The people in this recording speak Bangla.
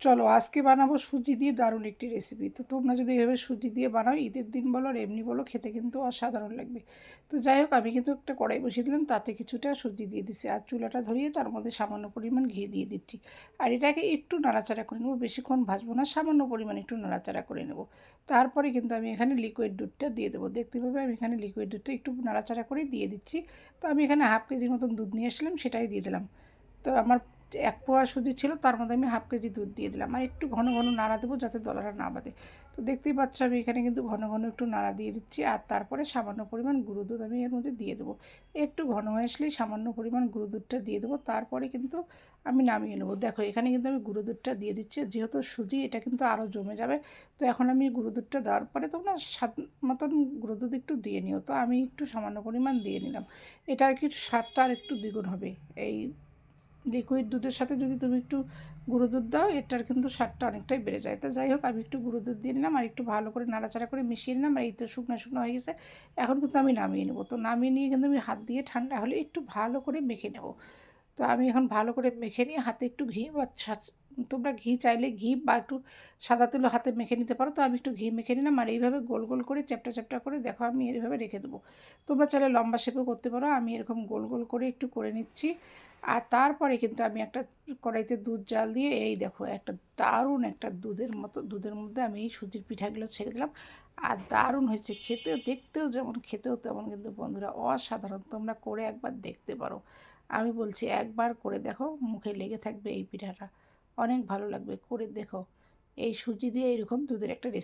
চলো আজকে বানাবো সুজি দিয়ে দারুণ একটি রেসিপি। তো তোমরা যদি এভাবে সুজি দিয়ে বানাও ঈদের দিন বলো আর এমনি বলো, খেতে কিন্তু অসাধারণ লাগবে। তো যাই হোক, আমি কিন্তু একটা কড়াই বসিয়ে দিলাম, তাতে কিছুটা সুজি দিয়ে দিচ্ছি আর চুলাটা ধরিয়ে তার মধ্যে সামান্য পরিমাণ ঘি দিয়ে দিচ্ছি। আর এটাকে একটু নাড়াচাড়া করে নেবো, বেশিক্ষণ ভাজবো না, সামান্য পরিমাণ একটু নাড়াচাড়া করে নেব। তারপরে কিন্তু আমি এখানে লিকুইড দুধটা দিয়ে দেবো। দেখতে পাবে আমি এখানে লিকুইড দুধটা একটু নাড়াচাড়া করে দিয়ে দিচ্ছি। তো আমি এখানে হাফ কেজির মতন দুধ নিয়ে আসলাম, সেটাই দিয়ে দিলাম। তো আমার ১ পোয়া সুজি ছিল, তার মধ্যে আমি হাফ কেজি দুধ দিয়ে দিলাম। আর একটু ঘন ঘন নাড়া দেবো যাতে দলাটা না বাঁধে। তো দেখতেই পাচ্ছ আমি এখানে কিন্তু ঘন ঘন একটু নাড়া দিয়ে দিচ্ছি। আর তারপরে সামান্য পরিমাণ গুঁড়ো দুধ আমি এর মধ্যে দিয়ে দেবো। একটু ঘন হয়ে আসলেই সামান্য পরিমাণ গুঁড়ো দুধটা দিয়ে দেবো। তারপরে কিন্তু আমি নামিয়ে নেবো। দেখো এখানে কিন্তু আমি গুঁড়ো দুধটা দিয়ে দিচ্ছি, যেহেতু সুজি এটা কিন্তু আরও জমে যাবে। তো এখন আমি গুঁড়ো দুধটা দেওয়ার পরে তোমরা স্বাদ মতন গুঁড়ো দুধ একটু দিয়ে নিও। তো আমি একটু সামান্য পরিমাণ দিয়ে নিলাম। এটা আর কি স্বাদটা আর একটু দ্বিগুণ হবে। এই লিকুইড দুধের সাথে যদি তুমি একটু গুঁড়ো দুধ দাও, এটার কিন্তু স্বাদটা অনেকটাই বেড়ে যায়। তো যাই হোক, আমি একটু গুঁড়ো দুধ দিয়ে নিলাম আর একটু ভালো করে নাড়াচাড়া করে মিশিয়ে নিলাম। আর এই তো শুকনো শুকনো হয়ে গেছে। এখন কিন্তু আমি নামিয়ে নেবো। তো নামিয়ে নিয়ে কিন্তু আমি হাত দিয়ে ঠান্ডা হলে একটু ভালো করে মেখে নেব। তো আমি এখন ভালো করে মেখে নিয়ে হাতে একটু ঘি বা তোমরা ঘি চাইলে ঘি বা একটু সাদা তেলও হাতে মেখে নিতে পারো। তো আমি একটু ঘি মেখে নিলাম আর এইভাবে গোল গোল করে চ্যাপ্টা চ্যাপ্টা করে দেখো আমি এইভাবে রেখে দেবো। তোমরা চাইলে লম্বা শেপও করতে পারো। আমি এরকম গোল গোল করে একটু করে নিচ্ছি। আর তারপরে কিন্তু আমি একটা কড়াইতে দুধ জাল দিয়ে এই দেখো একটা দারুণ একটা দুধের মধ্যে আমি এই সুজির পিঠাগুলো ছেড়ে দিলাম। আর দারুণ হয়েছে খেতে, দেখতেও যেমন খেতেও তেমন কিন্তু বন্ধুরা অসাধারণ। তোমরা করে একবার দেখতে পারো। আমি বলছি একবার করে দেখো, মুখে লেগে থাকবে এই পিঠাটা। অনেক ভালো লাগবে, করে দেখো। এই সুজি দিয়ে এরকম দুধের একটা রেসিপি।